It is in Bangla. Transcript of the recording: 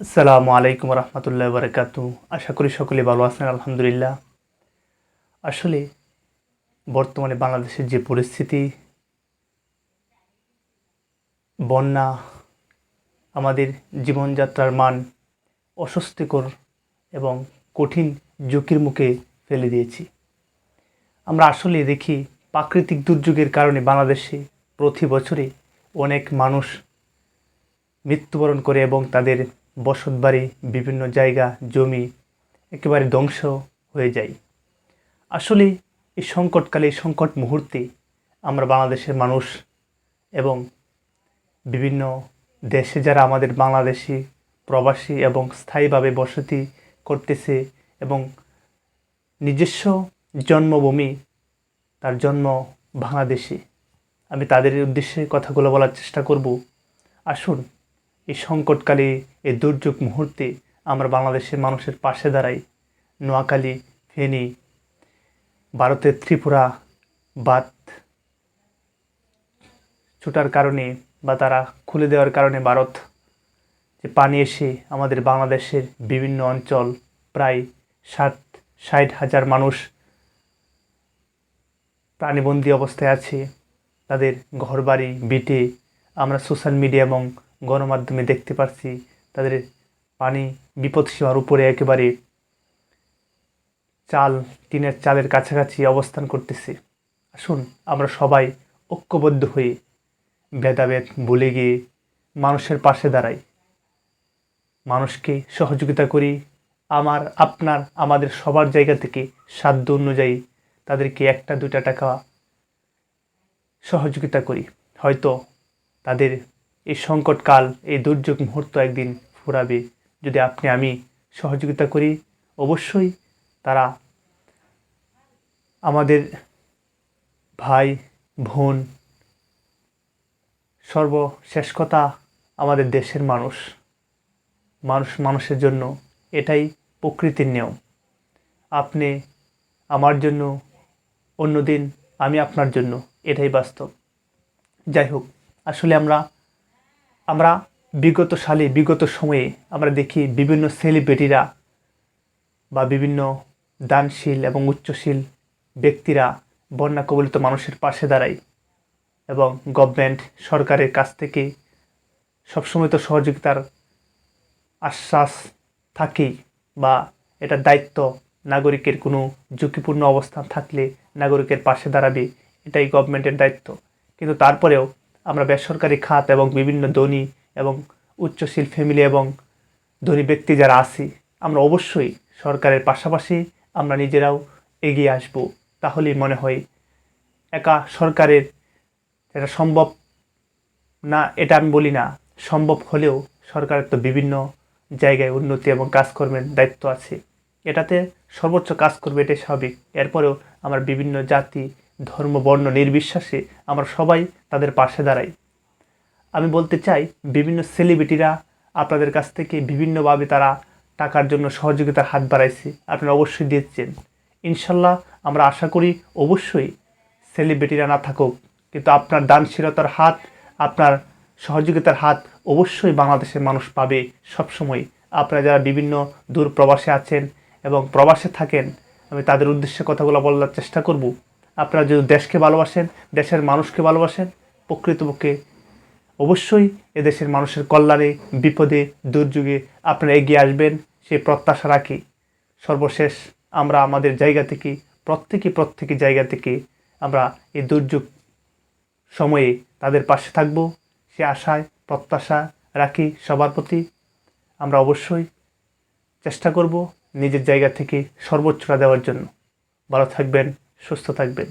আসসালামু আলাইকুম রহমতুল্লাহ বারকাতু। আশা করি সকলে ভালো আছেন, আলহামদুলিল্লাহ। আসলে বর্তমানে বাংলাদেশের যে পরিস্থিতি, বন্যা আমাদের জীবনযাত্রার মান অস্বস্তিকর এবং কঠিন ঝুঁকির মুখে ফেলে দিয়েছি। আমরা আসলে দেখি প্রাকৃতিক দুর্যোগের কারণে বাংলাদেশে প্রতি বছরে অনেক মানুষ মৃত্যুবরণ করে এবং তাদের বসতবাড়ি, বিভিন্ন জায়গা, জমি একেবারে ধ্বংস হয়ে যায়। আসলে এই সংকটকালে, এই সংকট মুহূর্তে আমরা বাংলাদেশের মানুষ এবং বিভিন্ন দেশে যারা আমাদের বাংলাদেশি প্রবাসী এবং স্থায়ীভাবে বসতি করতেছে এবং নিজস্ব জন্মভূমি, তার জন্ম বাংলাদেশে, আমি তাদের উদ্দেশ্যে কথাগুলো বলার চেষ্টা করব। আসুন এই সংকটকালে, এই দুর্যোগ মুহূর্তে আমরা বাংলাদেশের মানুষের পাশে দাঁড়াই। নোয়াখালী, ফেনী, ভারতের ত্রিপুরা বাঁধ ছোটার কারণে বা তারা খুলে দেওয়ার কারণে ভারত যে পানি এসে আমাদের বাংলাদেশের বিভিন্ন অঞ্চল, প্রায় 60,000 মানুষ প্রাণীবন্দী অবস্থায় আছে। তাদের ঘরবাড়ি ভিটে আমরা সোশ্যাল মিডিয়া এবং গণমাধ্যমে দেখতে পাচ্ছি তাদের পানি বিপদসীমার উপরে একেবারে টিনের চালের কাছাকাছি অবস্থান করতেছে। আসুন আমরা সবাই ঐক্যবদ্ধ হয়ে ভেদাভেদ ভুলে গিয়ে মানুষের পাশে দাঁড়াই, মানুষকে সহযোগিতা করি। আমাদের সবার জায়গা থেকে সাধ্য অনুযায়ী তাদেরকে 1-2 টাকা সহযোগিতা করি। হয়তো তাদের এই সংকটকাল, এই দুর্যোগ মুহূর্ত একদিন ফুরাবে। যদি আমি সহযোগিতা করি, অবশ্যই তারা আমাদের ভাই বোন। সর্বশেষ কথা, আমাদের দেশের মানুষ মানুষের জন্য, এটাই প্রকৃতির নিয়ম। আপনি আমার জন্য, অন্যদিন আমি আপনার জন্য, এটাই বাস্তব। যাই হোক, আসলে আমরা বিগত সময়ে আমরা দেখি বিভিন্ন সেলিব্রিটিরা বা বিভিন্ন দানশীল এবং উচ্চশীল ব্যক্তিরা বন্যা কবলিত মানুষের পাশে দাঁড়ায় এবং গভর্নমেন্ট, সরকারের কাছ থেকে সবসময় তো সহযোগিতার আশ্বাস থাকেই, বা এটার দায়িত্ব, নাগরিকের কোনো ঝুঁকিপূর্ণ অবস্থান থাকলে নাগরিকের পাশে দাঁড়াবে, এটাই গভর্নমেন্টের দায়িত্ব। কিন্তু তারপরেও আমরা বেসরকারি খাত এবং বিভিন্ন ধনী এবং উচ্চশীল ফ্যামিলি এবং ধনী ব্যক্তি যারা আছি, আমরা অবশ্যই সরকারের পাশাপাশি আমরা নিজেরাও এগিয়ে আসব। তাহলেই মনে হয় একা সরকারের এটা সম্ভব না, এটা আমি বলি না। সম্ভব হলেও সরকারের তো বিভিন্ন জায়গায় উন্নতি এবং কাজকর্মের দায়িত্ব আছে, এটাতে সর্বোচ্চ কাজ করবে, এটাই স্বাভাবিক। এরপরেও আমরা বিভিন্ন জাতি, ধর্ম, বর্ণ নির্বিশেষে আমরা সবাই তাদের পাশে দাঁড়াই। আমি বলতে চাই, বিভিন্ন সেলিব্রিটিরা আপনাদের কাছ থেকে বিভিন্নভাবে তারা টাকার জন্য সহযোগিতার হাত বাড়াইছে, আপনারা অবশ্যই দিয়েছেন। ইনশাল্লাহ আমরা আশা করি অবশ্যই সেলিব্রিটিরা না থাকুক, কিন্তু আপনার দানশীলতার হাত, আপনার সহযোগিতার হাত অবশ্যই বাংলাদেশের মানুষ পাবে সবসময়। আপনারা যারা বিভিন্ন দূর প্রবাসে আছেন এবং প্রবাসে থাকেন, আমি তাদের উদ্দেশ্যে কথাগুলো বলার চেষ্টা করব। আপনারা যদি দেশকে ভালোবাসেন, দেশের মানুষকে ভালোবাসেন, প্রকৃতপক্ষে অবশ্যই এদেশের মানুষের কল্যাণে, বিপদে, দুর্যোগে আপনারা এগিয়ে আসবেন, সেই প্রত্যাশা রাখি। সর্বশেষ আমরা আমাদের জায়গা থেকে, প্রত্যেকে জায়গা থেকে আমরা এই দুর্যোগ সময়ে তাদের পাশে থাকব, সে আশায় প্রত্যাশা রাখি সবার প্রতি। আমরা অবশ্যই চেষ্টা করব নিজের জায়গা থেকে সর্বোচ্চটা দেওয়ার জন্য। ভালো থাকবেন, সুস্থ থাকবেন।